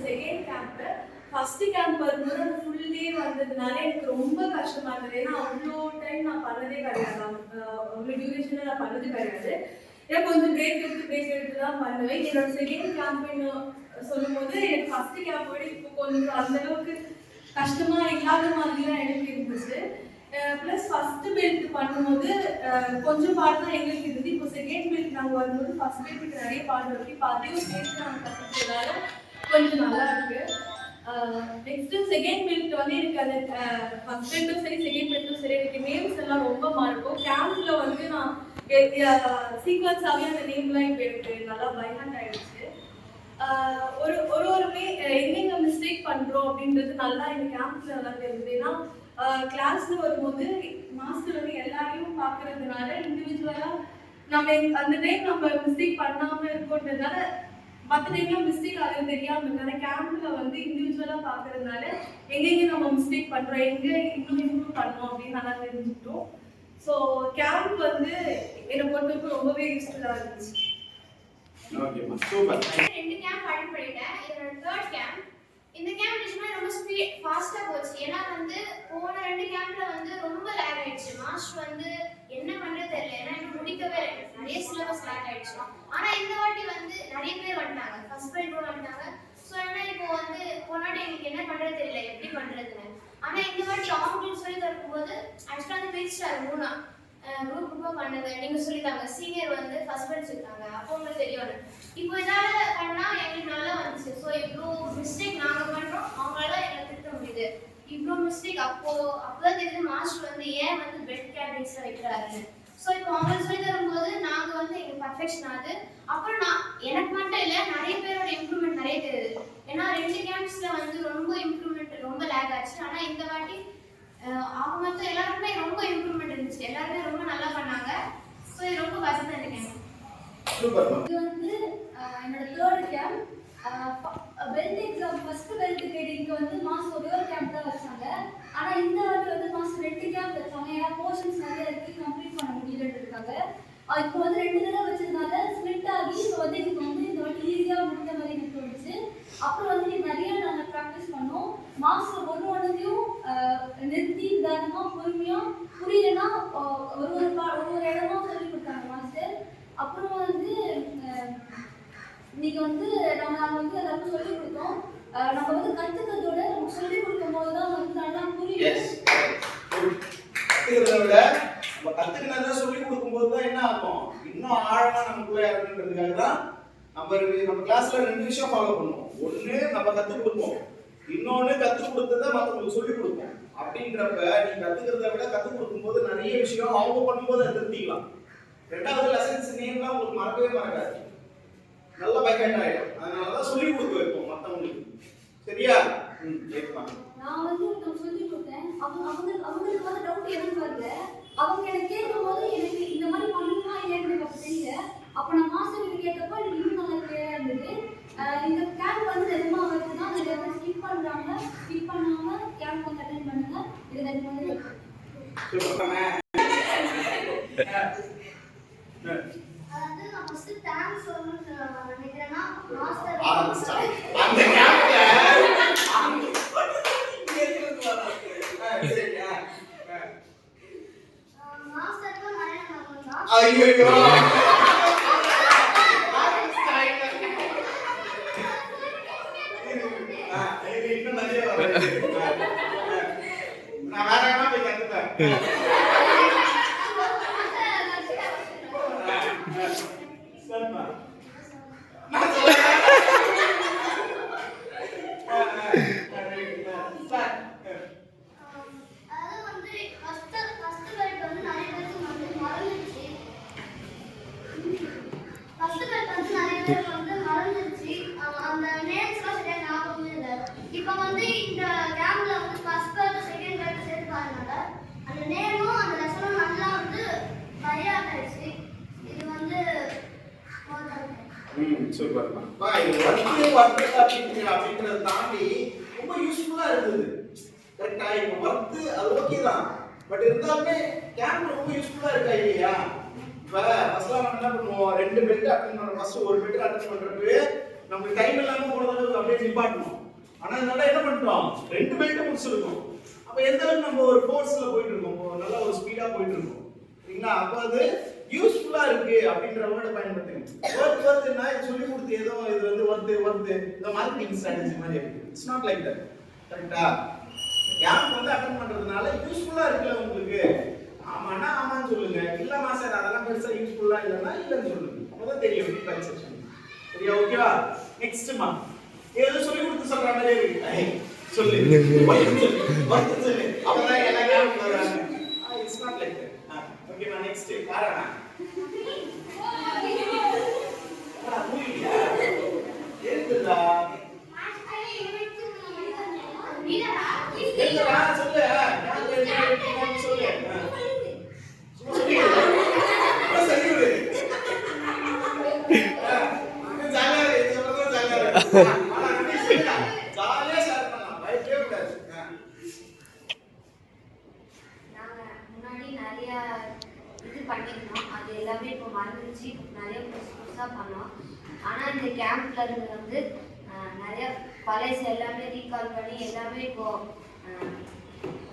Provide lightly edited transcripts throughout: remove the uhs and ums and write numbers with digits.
Second camp. First camp வரும்போது அந்த full day வந்ததுனால எனக்கு ரொம்ப கஷ்டமா இருந்தது. ஏன்னா அவ்வளோ டைம் நான் பண்ணதே கிடையாது, அவ்வளோ டியூரேஷனில் நான் பண்ணது கிடையாது. ஏன்னா கொஞ்சம் பிரேக் எடுத்து தான் பண்ணுவேன். என்னோட செகண்ட் கேம்ப்னு சொல்லும்போது எனக்கு ஃபர்ஸ்ட் கேம்போட இப்போ கொஞ்சம் அந்தளவுக்கு கஷ்டமா இல்லாத மாதிரி தான் எனக்கு இருந்துச்சு. ப்ளஸ் ஃபர்ஸ்ட் பெல்ட் பண்ணும்போது கொஞ்சம் பாட்டு தான் எங்களுக்கு இருந்தது. இப்போ செகண்ட் பெல்ட் நாங்கள் வரும்போது ஃபர்ஸ்ட் பெல்ட்டுக்கு நிறைய பாட்டு இருக்கு. இப்போ அதையும் சேர்த்து நாங்கள் கற்றுக்கிறதால கொஞ்சம் நல்லா இருக்கு. நெக்ஸ்ட்டு செகண்ட் பெல்ட் வந்து எனக்கு அந்த ஃபர்ஸ்ட் பெல்ட்டும் சரி செகண்ட் பெல்ட்டும் சரி எனக்கு நேம்ஸ் எல்லாம் ரொம்ப மாறும். கேம்பில் வந்து நான் சீக்வன்ஸாகவே அந்த நேம்லாம் இப்போ எனக்கு நல்லா பைஹாண்ட் ஆகிடுச்சு. ஒருமே எங்கெங்க மிஸ்டேக் பண்ணுறோம் அப்படின்றது நல்லா எங்கள் கேம்ப்ல நல்லா தெரியுது. ஏன்னா கிளாஸ்ல வரும்போது மாஸ்டர் வந்து எல்லாரையும் பார்க்கறதுனால இண்டிவிஜுவலாக நம்ம அந்த டைம் நம்ம மிஸ்டேக் பண்ணாமல் இருக்கோன்றதுனால மற்ற டைம்லாம் மிஸ்டேக் ஆகிறது தெரியாமல் இருக்காது. கேம்ப்ல வந்து இண்டிவிஜுவலாக பார்க்கறதுனால எங்கெங்க நம்ம மிஸ்டேக் பண்ணுறோம், எங்கே இன்னும் இம்ப்ரூவ் பண்ணோம் அப்படின்னு நல்லா தெரிஞ்சுக்கிட்டோம். ஸோ கேம்ப் வந்து என்னை பொறுத்தவரைக்கும் ரொம்பவே யூஸ்ஃபுல்லாக இருந்துச்சு. ஓகேமா, சூப்பர். 2 கேம்ப் அட்டெண்ட் பண்ணிட்டேன். இதோட 3rd கேம்ப். இந்த கேம்ப் நிஜமா ரொம்ப ஃபாஸ்டா போச்சு. ஏன்னா வந்து போன 2 கேம்ப்ல வந்து ரொம்ப லேக் ஆயிடுச்சு. மாஸ்டர் வந்து என்ன பண்றது தெரியல. ஏன்னா இன்னும் முடிக்கவே இல்லை, நிறைய சிலபஸ் லேக் ஆயிடுச்சு. ஆனா இந்த வாட்டி வந்து நிறைய பேர் வந்துட்டாங்க, ஃபர்ஸ்ட் பெல்ட் வந்துட்டாங்க. ஸோ என்ன இப்போ வந்து போன வாட்டி எங்களுக்கு என்ன பண்றது தெரியல, எப்படி பண்றதுன்னு. ஆனா இந்த வாட்டி அவங்களுக்கு சொல்லி தரும்போது ஆக்சுவலா வந்து பிரிச்சுட்டாரு 3 குரூப்பா பண்ணுங்க, நீங்க சொல்லிட்டாங்க. சீனியர் வந்து ஃபர்ஸ்ட் பெல்ட் சொல்லிட்டாங்க, அப்போ உங்களுக்கு தெரியும். இப்போ இதால பண்ணா எங்களுக்கு நல்லா வந்துச்சு. ஸோ இவ்வளோ மிஸ்டேக் நாங்க பண்றோம், அவங்களால எங்களை திட்ட முடியுது. இவ்வளோ மிஸ்டேக் அப்போதான் தெரியுது மாஸ்டர் வந்து ஏன் வந்து பெல்ட் கேண்டிடேட்ஸ்ல வைக்கிறாருன்னு. ஸோ இப்போ அவங்களுக்கு சொல்லி தரும்போது நாங்க வந்து எங்களுக்கு பர்ஃபெக்ஷன் ஆகுது. அப்புறம் எனக்கு மட்டும் இல்லை, நிறைய பேரோட இம்ப்ரூவ்மெண்ட் நிறைய தெரியுது. ஏன்னா 2 கேம்ப்ஸ்ல வந்து ரொம்ப இம்ப்ரூவ்மெண்ட் ரொம்ப லேக் ஆச்சு. ஆனா இந்த வாட்டி அவங்க மொத்தம் எல்லாருக்குமே ரொம்ப இம்ப்ரூவ்மெண்ட் இருந்துச்சு. எல்லாருமே ரொம்ப நல்லா பண்ணாங்க. ஸோ இது ரொம்ப கஷ்டம் இந்த கேம்ப். இது வந்து என்னோட 3rd camp. Belt exam first belt கேடிங்க்கு வந்து மாஸ் ஒரே ஒரு கேம்ப் தான் வச்சாங்க. ஆனா இந்த வாட்டி வந்து மாஸ் 2 கேம்ப் வச்சாங்க. ஏன்னா போர்ஷன்ஸ் நிறைய இருக்கு, கம்ப்ளீட் பண்ண முடியலன்றதுக்காக. இப்போ வந்து 2 தடவை வச்சதுனால ஸ்ப்ளிட் ஆகி இப்போ வந்து இதுக்கு வந்து இந்த வாட்டி ஈஸியாக முடிஞ்ச மாதிரி எனக்கு தோணுச்சு. அப்புறம் வந்து இது நிறைய நாங்கள் ப்ராக்டிஸ் பண்ணோம். மாஸ்டர் ஒன்றையும் நிறுத்தி நிதானமாக பொறுமையாக புரியலன்னா ஒரு இடமா சொல்லி கொடுத்தாங்க மாஸ்டர். அப்புறம் வந்து இன்னைக்கு வந்து நாங்கள் வந்து எல்லாருக்கும் சொல்லிக் கொடுத்தோம். நம்ம வந்து கற்றுக்கிறதோட நம்ம சொல்லிக் கொடுக்கும் போது தான் வந்து நல்லா புரியும். கற்றுக்கிறத விட நம்ம கற்றுக்கிறத சொல்லிக் கொடுக்கும்போது தான் என்ன ஆகும், இன்னும் ஆழமா நமக்குள்ள இறங்குன்றதுக்காக தான் நம்ம கிளாஸ்ல 2 விஷயம் ஃபாலோ பண்ணுவோம். ஒன்று நம்ம கற்றுக் கொடுப்போம், இன்னொன்று கற்றுக் கொடுத்ததை மற்றவங்களுக்கு சொல்லிக் கொடுப்போம். அப்படின்றப்ப நீ கற்றுக்கிறத விட கற்றுக் கொடுக்கும்போது நிறைய விஷயம் அவங்க பண்ணும்போது அதை திருத்திக்கலாம். 2வது லெசன்ஸ் நேம்லாம் உங்களுக்கு மறக்கவே மறக்காது, நல்ல பைக்கெட் ஆகிடும். அதனால தான் சொல்லிக் கொடுக்க வைப்போம் மற்றவங்களுக்கு. சரியா? நான் வந்து ஒருத்தவங்க சொல்லிக் கொடுத்தேன். அவங்களுக்கு வந்து டவுட் எதுவும் வரல. அவங்க எனக்கு கேட்கும்போது எனக்கு இந்த மாதிரி பண்ணணுமா இல்லைன்னு எனக்கு அப்போ தெரியல. அப்போ நான் மாஸ்டர் கேட்டப்போ எனக்கு இன்னும் நல்லா கிளியராக இருந்தது. இந்த கேம்ப் வந்து நிஜமா வருதுன்னா நிறைய பேர் ஸ்கிப் பண்ணுறாங்க. ஸ்கிப் பண்ணாமல் கேம்ப் வந்து அட்டெண்ட் பண்ணுங்க. இது நிஜமா அதாவது நான் ஃபர்ஸ்ட் தேங்க்ஸ் சொல்லணும்னு நினைக்கிறேன்னா மாஸ்டர் அந்த கேம்ப்ல மாஸ்டருக்கு நிறைய நன்றி. ஐயோ இன்னும் நிறைய நான் வேற என்ன போய் கத்துப்பேன். இப்போ வந்து இந்த கேம்ப்ல வந்து ஃபர்ஸ்ட் பெல்ட் செகண்ட் பெல்ட் சேர்த்து பாருங்க. அந்த நேமும் அந்த லெசனும் நல்லா வந்து பையாட் ஆயிடுச்சு. இது வந்து சூப்பர்மா. இது அப்படின்றத தாண்டி ரொம்ப யூஸ்ஃபுல்லா இருந்தது. கரெக்டா? இப்போ ஒர்க் அது ஓகே தான், பட் இருந்தாலுமே கேம்ப் ரொம்ப யூஸ்ஃபுல்லா இருக்கா இல்லையா? இப்போ ஃபர்ஸ்ட்லாம் நம்ம என்ன பண்ணுவோம், 2 பெல்ட் அட்டெண்ட் பண்ணுறோம். ஃபர்ஸ்ட் ஒரு பெல்ட் அட்டெண்ட் பண்ணுறப்பவே நமக்கு டைம் இல்லாம போனதுக்கு அப்படியே நிப்பாட்டணும். ஆனா இதனால என்ன பண்ணிட்டோம், 2 பெல்ட் முடிச்சிருக்கோம். அப்ப எந்த அளவுக்கு நம்ம ஒரு ஃபோர்ஸ்ல போயிட்டு இருக்கோம், நல்லா ஒரு ஸ்பீடா போயிட்டு இருக்கோம் சரிங்களா. அப்ப அது யூஸ்ஃபுல்லா இருக்கு அப்படின்ற வேர்டை பயன்படுத்துங்க. ஒர்த்னா சொல்லி கொடுத்து ஏதோ இது வந்து ஒர்த் இந்த மார்க்கெட்டிங் ஸ்ட்ராட்டஜி மாதிரி இருக்கு. It's not like that. கரெக்ட்டா? கேம்ப் வந்து அட்டெண்ட் பண்றதுனால யூஸ்ஃபுல்லா இருக்குல்ல உங்களுக்கு, ஆமானா ஆமான்னு சொல்லுங்க, இல்லமா சார் அதெல்லாம் பெருசா யூஸ்ஃபுல்லா இல்லன்னா இல்லன்னு சொல்லுங்க. அப்பதான் தெரியும் ஃபீட்பேக் செக்ஷன். சரியா? ஓகேவா? நெக்ஸ்ட்மா ஏதோ சொல்லி கொடுத்து சொல்ற மாதிரி இருக்கு. சொல்லு ஒர்த் சொல்லு அப்பதான் எல்லா கேம்ப் வராங்க. It's not like that. ஓகேமா? நெக்ஸ்ட் பாருங்க. ஏதுடா ஏதுடா சொல்லு கேம்ப் சொல்லு சொல்லு ஜாலியா இது சொல்றது ஜாலியா ஆனா ஜாலியா ஷேர் பண்ணலாம். பயப்படவே கூடாது. நாங்க முன்னாடி நிறைய இது பண்ணிருந்தோம், அது எல்லாமே இப்போ மறந்துச்சு. நிறைய புதுசா பண்ணோம். ஆனா இந்த கேம்ப்ல இருந்து வந்து நிறைய பழைய எல்லாமே ரீகால் பண்ணி எல்லாமே இப்போ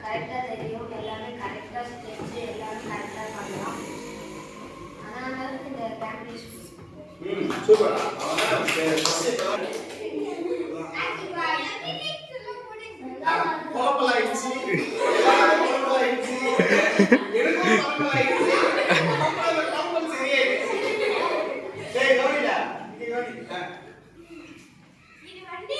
கரெக்டா தெரியும். எல்லாமே கரெக்டா ஸ்டெப்ஸ் எல்லாமே கரெக்டா பண்ணலாம். அதனால இந்த கேம்ப் சூப்பர். கோபலாயிடுச்சு கோபலாயிடுச்சு எனக்கும் கோபலாயிடுச்சு கோபம் சரியே. டேய் கவனிடா இங்க கவனி. இது வந்து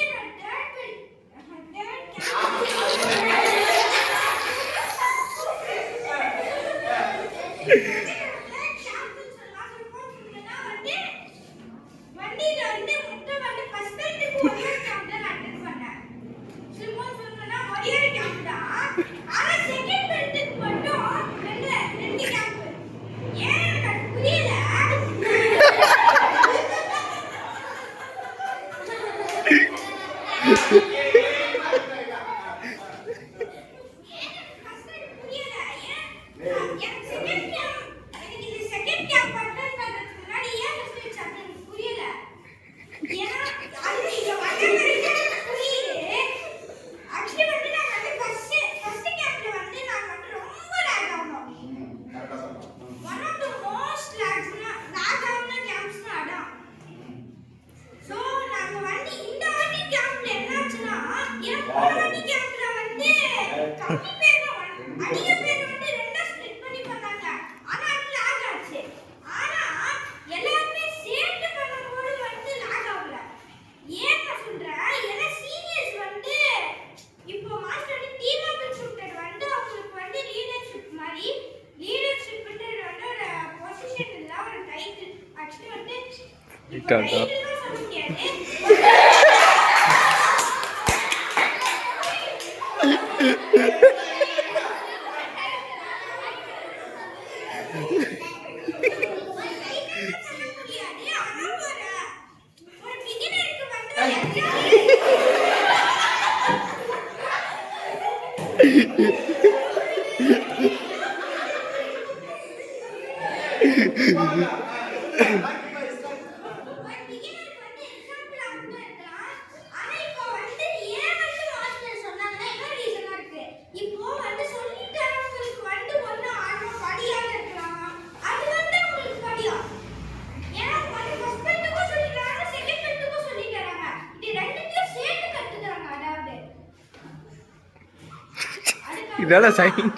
இதெல்லாம் சைன்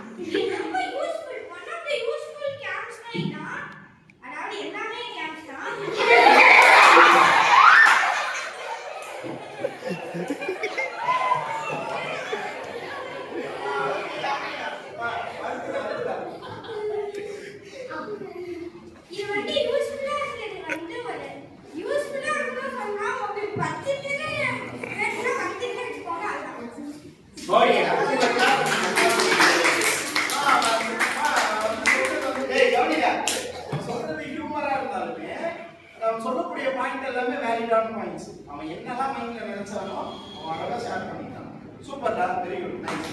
சொல்லக்கூடிய பாயிண்ட் எல்லாமே வேலிடான பாயிண்ட்ஸ். அவன் என்னெல்லாம் மைண்ட்ல நினைச்சானோ அவன் அழகா ஷேர் பண்ணிட்டான். சூப்பர்டா, வெரி குட், நைஸ்.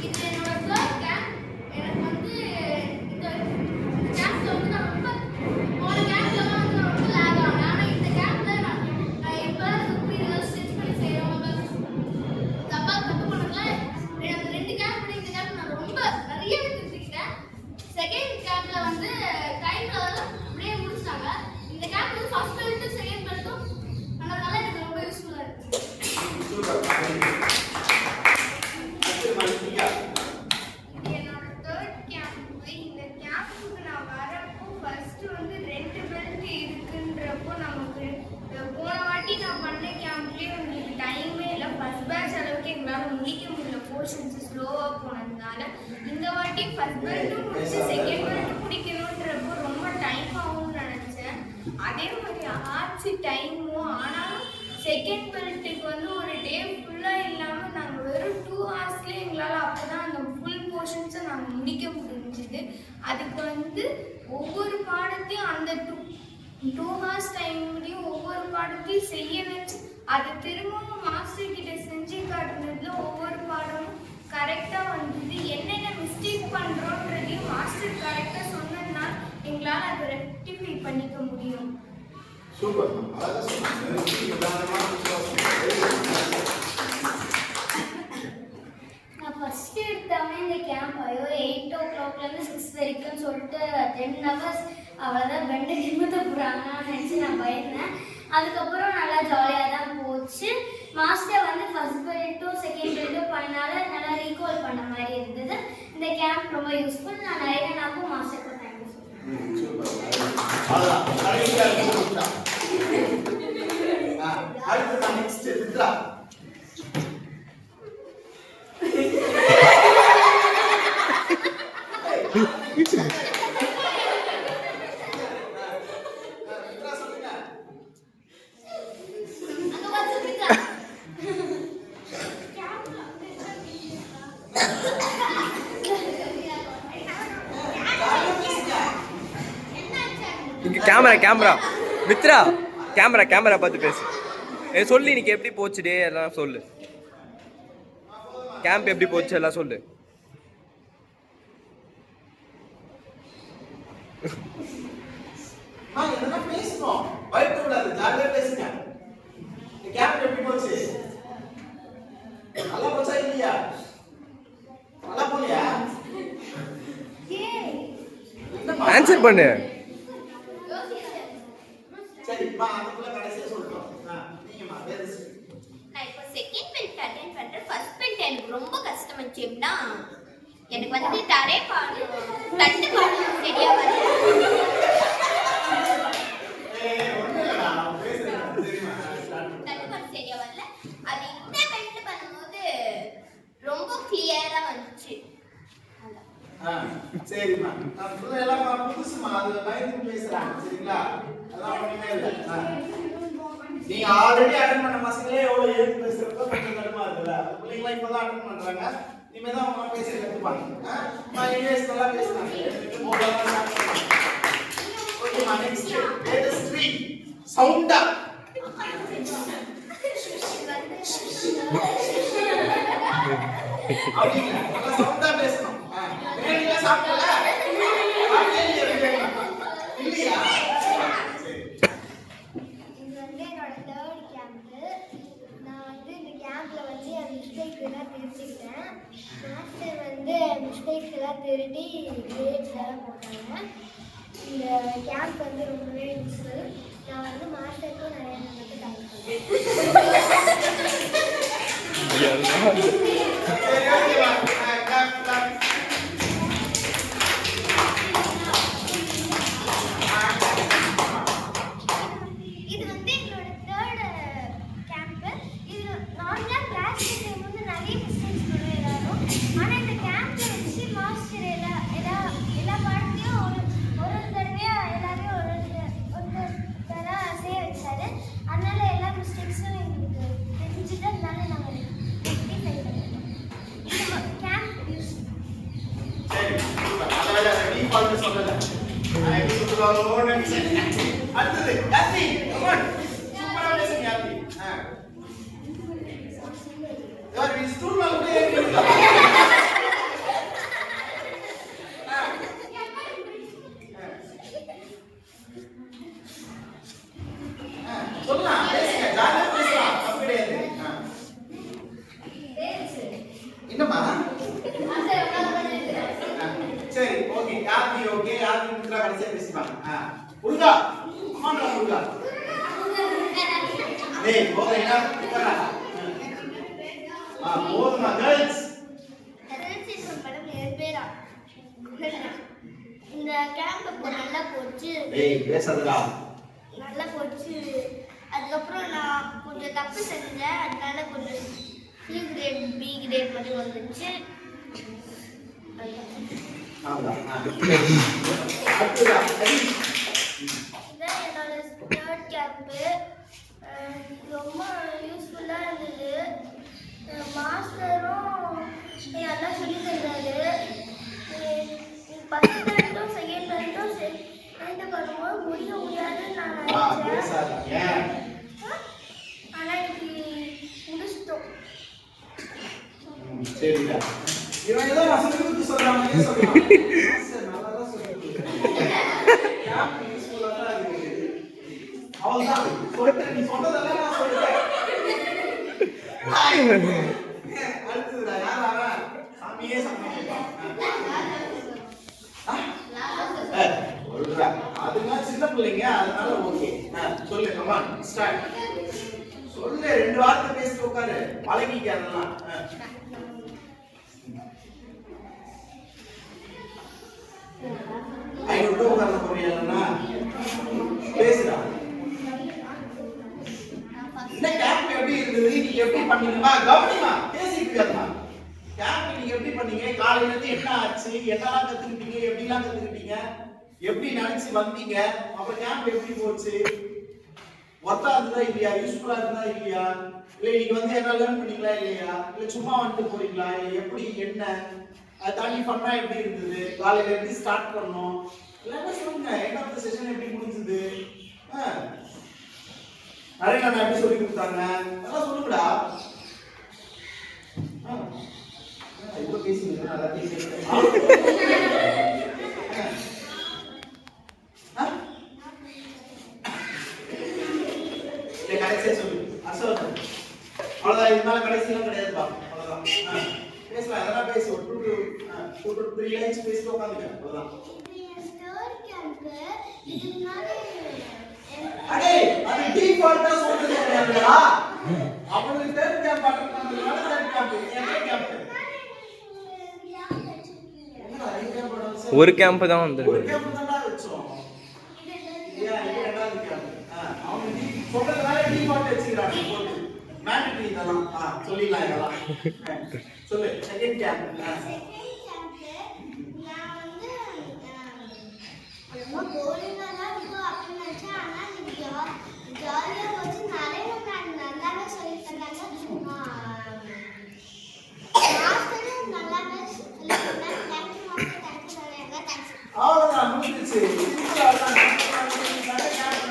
இது என்னோட ஃபர்ஸ்ட் கேம்ப். எனக்கு வந்து இந்த கேம்ப்ல வந்து நான் ரொம்ப போன கேம்ப்ல வந்து நான் ரொம்ப லாக் ஆனேன். ஆனா இந்த கேம்ப் போர்ஷன்ஸ் ஸ்லோவாக போனதுனால இந்த வாட்டி ஃபர்ஸ்ட் பெல்ட்டும் முடிச்சு செகண்ட் பெல்ட்டும் பிடிக்கணுன்றப்போ ரொம்ப டைம் ஆகும்னு நினச்சேன். அதே மாதிரி ஆச்சு டைமும். ஆனாலும் செகண்ட் பெல்ட்டுக்கு வந்து ஒரு டே ஃபுல்லாக இல்லாமல் நாங்கள் வெறும் 2 ஹவர்ஸ்லேயே எங்களால் அப்போ தான் அந்த ஃபுல் போர்ஷன்ஸை நாங்கள் முடிக்க முடிஞ்சுது. அதுக்கு வந்து ஒவ்வொரு பாடத்தையும் அந்த 2 ஹவர்ஸ் டைம்லேயும் ஒவ்வொரு பாடத்தையும் செய்ய வச்சு அதை திரும்பவும் மாஸ்டர் கிட்ட செஞ்சு காட்டுனதுல ஒவ்வொரு பாடமும் கரெக்டாக வந்தது. என்னென்ன மிஸ்டேக் பண்ணுறோன்றதையும் மாஸ்டர் கரெக்டாக சொன்னதுனால எங்களால் அதை ரெக்டிஃபை பண்ணிக்க முடியும். சூப்பர். நான் ஃபர்ஸ்ட் எடுத்தவொடனே இந்த கேம்ப் 8 o'clockலேருந்து 6 வரைக்கும் சொல்லிட்டு 10 hours அவ்வளோதான் பெண்டை நிமித்த போகிறாங்கன்னு நினச்சி நான் பயந்தேன். அதுக்கப்புறம் நல்லா ஜாலியாக தான் போச்சு. மாஸ்டர் வந்து ஃபர்ஸ்ட் பெல்ட்டும் செகண்ட் பெல்ட்டும் பண்ணனால நல்லா ரீகால் பண்ண மாதிரி இருந்தது. இந்த கேம்ப் ரொம்ப யூஸ்ஃபுல். நான் நிறைய நாளும் மாஸ்டருக்கு தேங்க்யூ சொல்லுவேன். கேமரா மித்ரா கேமரா பார்த்து பேசு. சொல்லு இன்னைக்கு எப்படி போச்சு டே எல்லாம் சொல்லு. கேம்ப் எப்படி போச்சு எல்லாம் சொல்லு. பேசணும், பயப்படக்கூடாது, ஜாலியா பேசுங்க. கேம்ப் எப்படி போச்சு? நல்லா போச்சா இல்லையா? நல்லா போலியா? ஆன்சர் பண்ணு. சரிம்மா, அதுக்குள்ள கடைசியா சொல்றோம். நீங்கம்மா வேற நான் இப்போ செகண்ட் பெல்ட் அட்டெண்ட் பண்றேன். ஃபர்ஸ்ட் பெல்ட் எனக்கு ரொம்ப கஷ்டமாச்சு. எப்படின்னா எனக்கு வந்து தரை பாடம் தட்டு பாடம் சரியா வரல. தட்டு பாடம் சரியா வரல. அது இந்த பெல்ட் பண்ணும்போது ரொம்ப கிளியரா வந்துச்சு. சரிம்மா, நான் எல்லாம் புதுசுமா, அது பயந்து பேசுறாங்க. சரிங்களா? அதெல்லாம் ஒண்ணுமே இல்லை. நீங்க ஆல்ரெடி அட்டெண்ட் பண்ண பசங்களே எவ்வளவு எழுத்து பேசுறப்ப கொஞ்சம் கடுமா இருக்குல்ல. அந்த பிள்ளைங்களாம் இப்பதான் அட்டெண்ட் பண்றாங்க. இனிமே தான் அவங்க பேச கற்றுப்பாங்க. இங்கிலீஷ் நல்லா பேசுறாங்க. ஓகேமா, நெக்ஸ்ட் லேட்டஸ்ட் சவுண்டா அப்படிங்க நல்லா சவுண்டா பேசணும். பிரியாணில சாப்பிடல இல்லையா? இது வந்து என்னோட 3rd கேம்ப்பு. நான் வந்து இந்த கேம்பில் வந்து என் மிஸ்டேக் எல்லாம் திருத்திக்கிட்டேன். மாஸ்டர் வந்து மிஸ்டேக்ஸ் எல்லாம் திருத்தி கிரேட்ஸ் எல்லாம் போட்டாங்க. இந்த கேம்ப் வந்து ரொம்பவே யூஸ்ஃபுல். நான் வந்து மாஸ்டருக்கும் நிறைய நமக்கு தேங்க்ஸ் இது வந்து என்னோட 3rd கேம்ப்பு. இது நார்மலாக கிளாஸ் டைம் வந்து நிறைய மிஸ்டேக்ஸ் பண்ணுவோம் எல்லாரும். ஆனால் இந்த கேம்பில் வச்சு மாஸ்டர் எல்லா பாடத்தையும் ஒரு தடவையாக எல்லாரையும் ஒருத்தராக செய்ய வச்சாரு. அதனால எல்லா மிஸ்டேக்ஸும் எங்களுக்கு தெரிஞ்சுட்டு அதனால நாங்கள் ரெக்டிஃபை பண்ணிட்டோம். இந்த கேம்ப் யூஸ் அடுத்தது யாத்தி, come on. சூப்பரா பேசுங்க யாத்தி. யார் இந்த ஸ்டூல் மேல போய் ஏறிட்டீங்களா? சொல்லலாம், பேசுங்க, ஜாலியா பேசலாம், தப்பு கிடையாது. என்னம்மா? சரி, ஓகே, யாத்தி ஓகே, யாத்தி முத்ரா கடைசியா பேசிப்பாங்க. உருகா, அம்மா உருகா. டேய், போதும் உட்காரா. போதுமா கேர்ள்ஸ்? படம் 7 பேரா. இந்த கேம்ப் இப்போ நல்லா போச்சு. டேய் பேசாதடா. நல்லா போச்சு. அதுக்கப்புறம் நான் கொஞ்சம் தப்பு செஞ்சேன். அதனால கொஞ்சம் சி கிரேட் பி கிரேட் மட்டும் வந்துச்சு. இதான் என்னோட தேர்ட் கேம்ப்பு. ரொம்ப யூஸ்ஃபுல்லாக இருந்தது. மாஸ்டரும் நல்லா சொல்லி தந்தாரு. ஃபஸ்ட் பேண்ட்டும் செகண்ட் பேண்ட்டும் சேர்ந்து பண்ணும்போது முடியாதுன்னு நான் நினைச்சேன். ஆனால் இன்னைக்கு முடிச்சிட்டோம். சரிடா. இவன் ஏதோ வசதி கொடுத்து சொல்றாங்க சொல்றாங்க. சரி நல்லா தான் சொல்லிட்டு. கேம்ப் யூஸ்ஃபுல்லா தான் இருக்கு. அவ்வளவுதான். சொல்லிட்டேன் நீ சொன்னதெல்லாம் நான் சொல்லிட்டேன். அடுத்ததுடா யார் அவன்? சாமியே சமைப்பான். அதுதான் சின்ன பிள்ளைங்க அதனால ஓகே. சொல்லு கமான் ஸ்டார்ட். சொல்லு 2 வார்த்தை பேசிட்டு உட்காரு. பழகிக்க அதெல்லாம். ஐநூறு உட்கார்ந்து போறீங்களா? பேசுடா. இந்த கேம்ப் எப்படி இருந்தது? நீங்க எப்படி பண்ணீங்கமா? கவனிமா பேசிட்டு இருக்காதமா. கேம்ப் நீங்க எப்படி பண்ணீங்க? காலையில இருந்து என்ன ஆச்சு? என்னலாம் கத்துக்கிட்டீங்க? எப்படிலாம் கத்துக்கிட்டீங்க? எப்படி நினைச்சு வந்தீங்க? அப்ப கேம்ப் எப்படி போச்சு? ஒர்த்தா இருந்தா இல்லையா? யூஸ்ஃபுல்லா இருந்தா இல்லையா? இல்ல நீங்க வந்து என்ன லேர்ன் பண்ணீங்களா இல்லையா? இல்ல சும்மா வந்துட்டு போறீங்களா? இல்ல எப்படி என்ன? அதை தாண்டி பண்ணா எப்படி இருந்தது? காலையில எப்படி ஸ்டார்ட் பண்ணோம்? எல்லாமே சொல்லுங்க. என்ன அந்த செஷன் எப்படி முடிஞ்சது? நிறைய நான் எப்படி சொல்லி கொடுத்தாங்க அதெல்லாம் சொல்லுங்கடா. இவ்வளோ பேசுங்க நல்லா பேசுங்க. கடைசியா சொல்லு அசோக். அவ்வளோதான். இது மேலே கடைசியெல்லாம் கிடையாதுப்பா. அவ்வளோதான். பேசலாம் எதனா பேசி ஒரு 3 லைன்ஸ் பேசிட்டு உட்காந்துக்க. அவ்வளோதான். அடே அது டிஃபால்ட்டா சொல்றது இல்லையா? அவங்களுக்கு தேர்ட் கேம்ப் அட்டெண்ட் பண்றதுனால தேர்ட் கேம்ப். என்ன கேம்ப்? ஒரு கேம்ப் தான் வந்திருக்கு. ஒரு கேம்ப் தான்டா வெச்சோம். இது ரெண்டாவது கேம்ப். அவங்க சொல்றதுனால டிஃபால்ட் வச்சிராங்க போட்டு. மேண்டேட்டரி இதெல்லாம் சொல்லிடலாம் இதெல்லாம். சொல்லு செகண்ட் கேம்ப். ரொம்ப போரிங்கா தான் இருக்கும் அப்படின்னு நினைச்சேன். ஆனா இன்னைக்கு ஜாலியா போச்சு. நிறைய நல்லாவே சொல்லி தந்தாங்க. மாஸ்டரும் நல்லாவே சொல்லி தந்தாங்க. Thank you master. தேங்க்யூ சொல்லுங்க. தேங்க்ஸ். அவ்வளவுதான் முடிஞ்சிச்சு.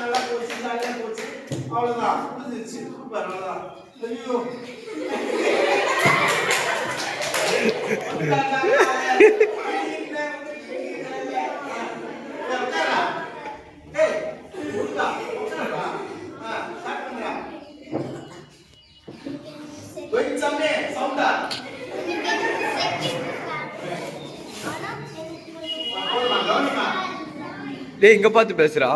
நல்லா போச்சு ஜாலியா போச்சு. அவ்வளவுதான் முடிஞ்சிச்சு. சூப்பர். அவ்வளவுதான். ஐயோ டேய் இங்க பார்த்து பேசுறா.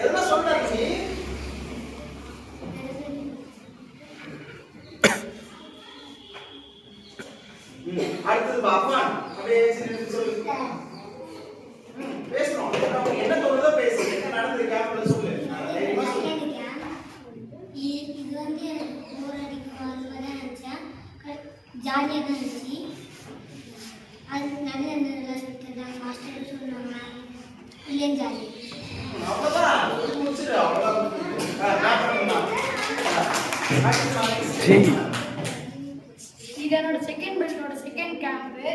எதனா சொல்றாங்க நீ? அடுத்தது பாப்பான் அப்படியே சொல்லு. பேசணும். என்ன தோணுதோ பேசு. என்ன நடந்தது கேம்ப்ல சொல்லு. இது வந்து எனக்கு போர் அடிக்கும் அது மாதிரி நினைச்சேன். ஜாலியாக தான் இருந்துச்சு. அது நிறைய நல்லா சொல்லிட்டு மாஸ்டர் சொன்னாங்க. இல்லைன்னு ஜாலி. அவ்வளோதான் முடிச்சிடு. அவ்வளோதான். இது என்னோட செகண்ட் பெல்ட்டோட செகண்ட் கேம்ப்பு.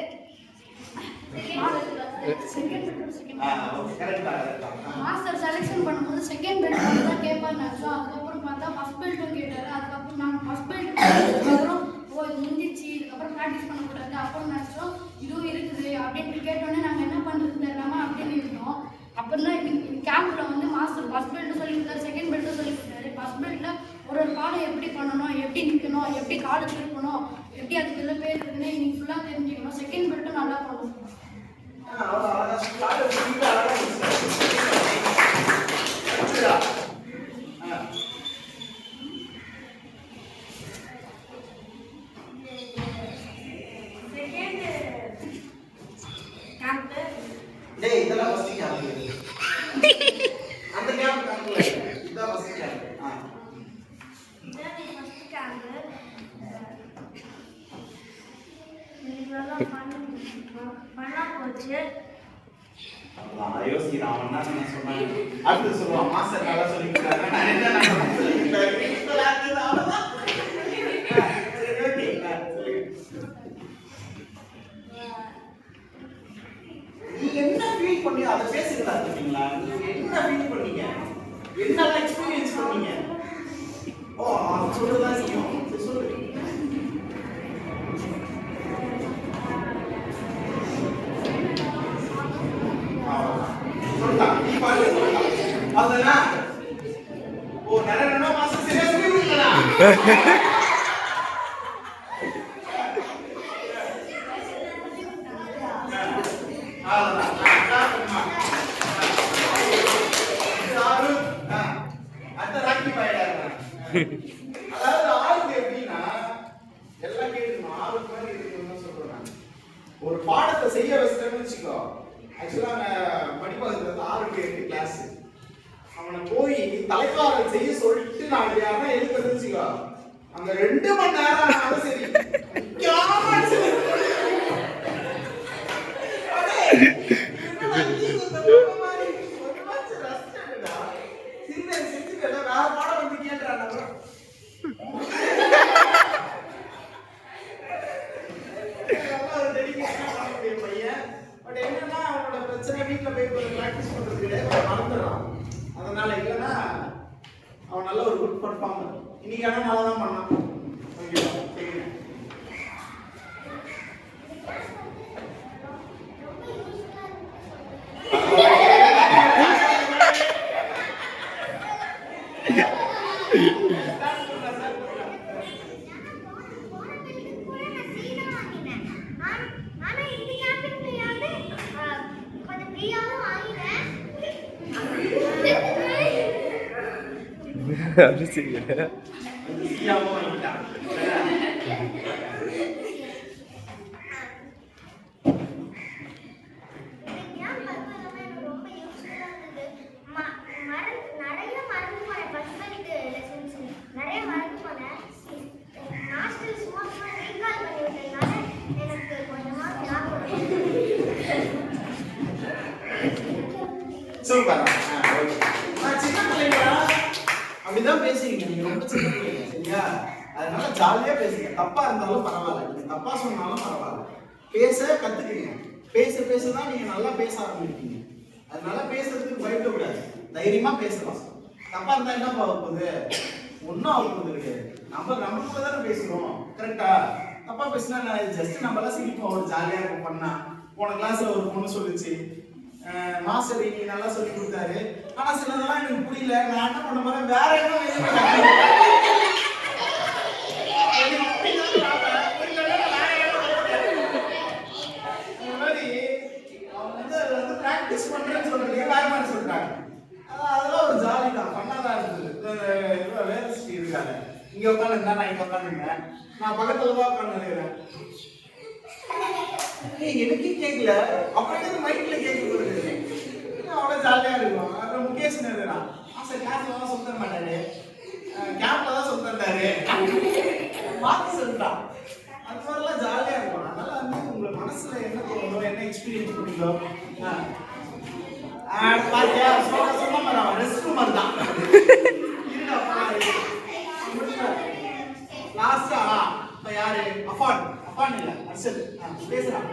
மாஸ்டர் செலெக்ஷன் பண்ணும்போது செகண்ட் பெல்ட் தான் கேட்பாங்க. ஸோ அதுக்கப்புறம் பார்த்தா ஃபஸ்ட் பெல்ட்டும் கேட்டார். அதுக்கப்புறம் நாங்கள் ஃபஸ்ட் பெல்ட் அதுக்கப்புறம் இது முடிஞ்சிச்சு இதுக்கப்புறம் ப்ராக்டிஸ் பண்ணக்கூடாது அப்புறம் நினச்சோம் இதுவும் இருக்குது அப்படின்ட்டு கேட்டோன்னே நாங்கள் என்ன பண்ணுறது தெரியாமல் அப்படின்னு இருந்தோம். அப்புறம் தான் கேம்பில் வந்து மாஸ்டர் ஃபஸ்ட் பெல்ட்டும் சொல்லி கொடுத்தாரு, செகண்ட் பெல்ட்டும் சொல்லி கொடுத்தாரு. ஃபஸ்ட் பெல்ட்டில் ஒரு பாடம் எப்படி பண்ணணும் எப்படி நிற்கணும், எப்படி காலை திருப்பணும், எப்படி அதுக்குள்ள பேர் இருக்குன்னு இன்னைக்கு ஃபுல்லாக தெரிஞ்சுக்கணும். செகண்ட் பெல்ட்டும் நல்லா பண்ணணும். அவ்வளோ அழகா ஸ்டார்ட் பண்ணி அழகா டேய் இதெல்லாம் ஃபர்ஸ்ட் கேம்ப். அந்த கேம்ப் காணல. இதான் ஃபர்ஸ்ட் கேம்ப். இதான் ஃபர்ஸ்ட் கேம்ப். இதெல்லாம் பண்ணா போச்சு. அதான் யோசிக்கிறான் அவன் என்ன சொன்னான். அடுத்து சொல்லுவான் மாஸ்டர் நல்லா சொல்லிட்டாங்க. நான் என்ன சொல்லிட்டேன். இப்ப லாஸ்ட் அவ்வளவுதான். சரி ஓகே. நீங்க என்ன ஃபீல் பண்ணி அதை பேசுறதா இருக்கீங்களா? நீங்க என்ன ஃபீல் பண்ணீங்க? என்னெல்லாம் எக்ஸ்பீரியன்ஸ் பண்ணீங்க? ஓ அது சொல்றதா செய்யும். சொல்லு. சொல்லலாம். நீ பாரு சொல்லலாம். அதுனா ஓ நிறைய மாசம் சரியா சொல்லி கொடுத்தா. அதாவது ஆளுக்கு எப்படின்னா எல்லாம் கேட்கணும். ஆளுக்கு மாதிரி இருக்கணும்னு சொல்றேன். ஒரு பாடத்தை செய்ய வச்சுட்டேன்னு வச்சுக்கோ. ஆக்சுவலா படிப்பகத்துல 6 to 8 கிளாஸ். அவனை போய் தலைப்பாடல் செய்ய சொல்லிட்டு நான் யாரும் எழுதுறது வச்சுக்கோ. அந்த 2 மணி நேரம் ஆனாலும் சரி அதனால இல்லைன்னா அவன் நல்ல ஒரு குட் பர்ஃபார்மர். இன்னைக்கு ஆனால் நல்லா தான் பண்ணான். அது சரி. சூப்பர். சின்ன பிள்ளைங்களா அப்படிதான் பேசுறீங்க. நீங்க ரொம்ப சின்ன பிள்ளைங்க சரியா? அதனால ஜாலியா பேசுங்க. தப்பா இருந்தாலும் பரவாயில்ல, நீங்க தப்பா சொன்னாலும் பரவாயில்ல. பேச கத்துக்கீங்க. பேச பேசதான் நீங்க நல்லா பேச ஆரம்பிப்பீங்க. அதனால பேசுறதுக்கு பயப்படக்கூடாது. தைரியமா பேசலாம். தப்பா இருந்தா என்ன போகுது? ஒன்னும் ஆகுது கிடையாது. நம்மளுக்குள்ள தானே பேசுறோம். கரெக்டா? தப்பா பேசினா ஜஸ்ட் நம்மளாம் சிரிப்போம். ஒரு ஜாலியா இருக்கும் பண்ணா. போன கிளாஸ்ல ஒரு பொண்ணு சொல்லுச்சு, மாஸ்டர் நீ நல்லா சொல்லி கொடுத்தாரு, ஆனா சிலதெல்லாம் எனக்கு புரியல, நான் என்ன பண்ண போறேன் வேற என்ன பிராக்டிஸ் பண்றேன்னு சொல்றீங்க, வேற மாதிரி சொல்றாங்க. அதெல்லாம் ஒரு ஜாலி தான், பண்ணாதான் இருந்தது. வேற இருக்காங்க. இங்க உட்காந்துருந்தா நான் இங்க உட்காந்துருந்தேன், நான் பக்கத்துல தான் உட்காந்துருக்கிறேன். எனக்கு கேட்கல, அப்படியே மைண்ட்ல கேட்க அவ்வளவு ஜாலியா இருக்கும். அப்புறம் முகேஷ் நேருதான் கிளாஸ்ல தான் சொல்ல மாட்டாரு, கேம்ப்ல தான் சொல்லிட்டாரு, மாத்தி சொல்லிட்டான். அது மாதிரிலாம் ஜாலியா இருக்கும். அதனால வந்து உங்க மனசுல என்ன தோணுதோ, என்ன எக்ஸ்பீரியன்ஸ் பண்ணீங்களோ பாத்தியா சொன்ன மாதிரி ரெஸ்ட் ரூம் தான் லாஸ்டா. இப்ப யாரு அஃபான் இல்ல அர்ஷத் பேசுறான்.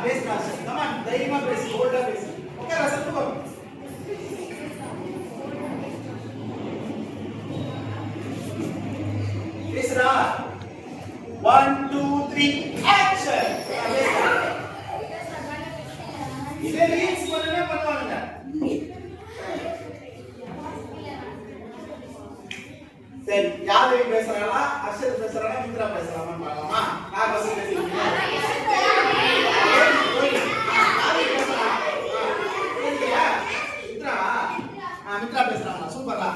பேசுறா அர்ஷத், கமான் தைரியமா பேசு, போல்டா பேசு. ஓகே அர்ஷத் போ. பேசுறா. 1 2 3 ஆக்ஷன். இதே ரீல்ஸ் பண்ணுவாங்க. சரி யாரு பேசுறாங்களா? அர்ஷத் பேசுறாங்களா? மித்ரா பேசுறாங்கன்னு பார்க்கலாமா? யார் ஃபர்ஸ்ட் பேசுறீங்க? மித்ரா பேசுறாங்களா? சூப்பரா.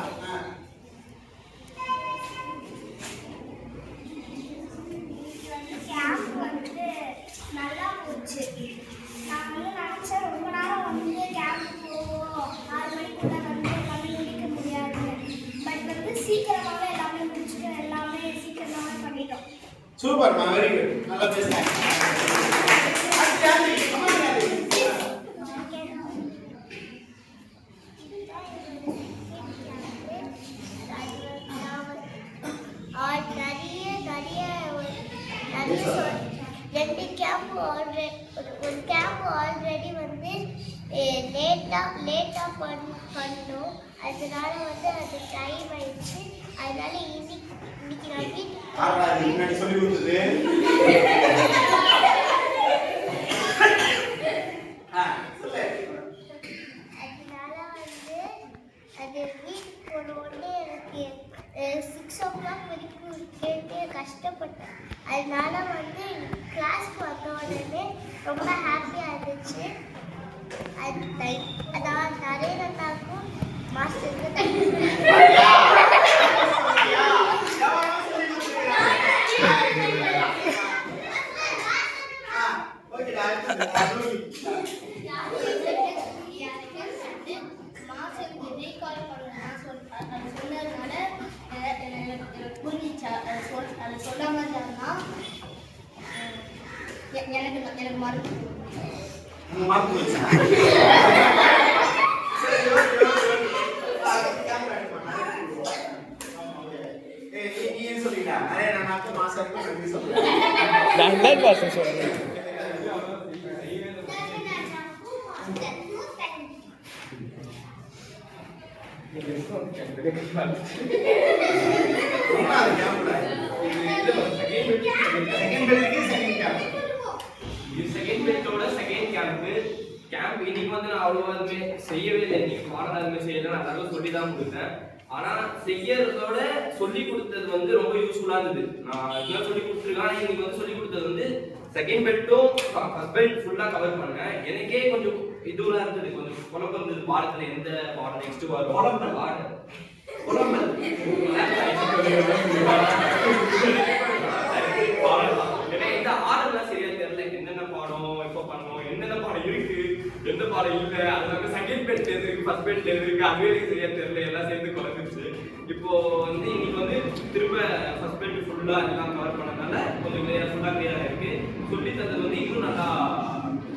கேம்ப் வந்து நல்லா போச்சு. நான் வந்து நினச்சேன் ரொம்ப நேரம் வந்து கேம்ப் போவோம், 6 மணிக்குள்ள வந்து பண்ணி முடிக்க முடியாது. பட் வந்து சீக்கிரமாகவே எல்லாமே முடிச்சுட்டு எல்லாமே சீக்கிரமாகவே பண்ணிட்டோம். சூப்பர்மா, வெரி குட். நல்லா பேசுறீங்க. ரெண்டு கேம்ப் ஒரு கேம்ப் ஆல்ரெடி வந்து லேட்டாக பண்ணோம். அதனால வந்து அது டைம் ஆயிடுச்சு. அதனால இன்னைக்கு நான் வீட்டுக்கு முன்னாடி சொல்லி கொடுத்தது அதனால வந்து அது வீட்டுக்கு போன உடனே எனக்கு 6 o'clock வரைக்கும் கேட்டு கஷ்டப்பட்டேன். அதனால வந்து கிளாஸ்க்கு வந்த உடனே ரொம்ப ஹாப்பியாக இருந்துச்சு. அதான் நிறைய நல்லாக்கும் மாஸ்டருக்கு எனக்கு மறந்து செகண்ட் பெல்ட்டோட செகண்ட் கேம்ப் இன்னைக்கு வந்து நான் அவ்வளோவா எதுவுமே செய்யவே இல்லை. இன்னைக்கு மாடல் எதுவுமே செய்யலை. நான் தகவல் சொல்லி தான் கொடுத்தேன். ஆனால் செய்யறதோட சொல்லி கொடுத்தது வந்து ரொம்ப யூஸ்ஃபுல்லாக இருந்தது. நான் இதெல்லாம் சொல்லி கொடுத்துருக்கேன். ஆனால் இன்னைக்கு வந்து சொல்லி கொடுத்தது வந்து செகண்ட் பெல்ட்டும் ஃபர்ஸ்ட் பெல்ட் ஃபுல்லாக கவர் பண்ணேன். எனக்கே கொஞ்சம் இதுவெல்லாம் இருந்தது, கொஞ்சம் குழப்பம் இருந்தது. பாடத்தில் எந்த பாடம் நெக்ஸ்ட் வரும் பாடம் இந்த ஆர்டர்லாம் சரியா தெரியல. என்னென்ன பாடம் எப்போ பண்ணணும், என்னென்ன பாடம் இருக்கு, எந்த பாடம் இல்லை, அதனால செகண்ட் பெல்ட் எது இருக்கு, ஃபர்ஸ்ட் பெல்ட் எது இருக்கு, அதுவே எனக்கு சரியா தெரியல. எல்லாம் சேர்ந்து குழம்பிடுச்சு. இப்போ வந்து இன்னைக்கு வந்து திரும்ப ஃபர்ஸ்ட் பெல்ட் ஃபுல்லா எல்லாம் கவர் பண்ணனால கொஞ்சம் ஃபுல்லா கிளியரா இருக்கு. சொல்லி தந்தது வந்து இன்னும் நல்லா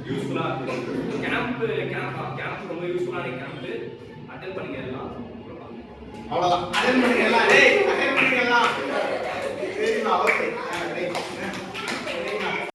யூஸ்ஃபுல்லா இருக்கு. கேம்ப் ரொம்ப யூஸ்ஃபுல்லான கேம்ப். அட்டென்ட் பண்ணுங்க எல்லாம். அவ்வளவுதான். அட்டென்ட் பண்ணுங்க எல்லாம். டேய் அட்டென்ட் பண்ணுங்க எல்லாம். சரிங்களா? ஓகே.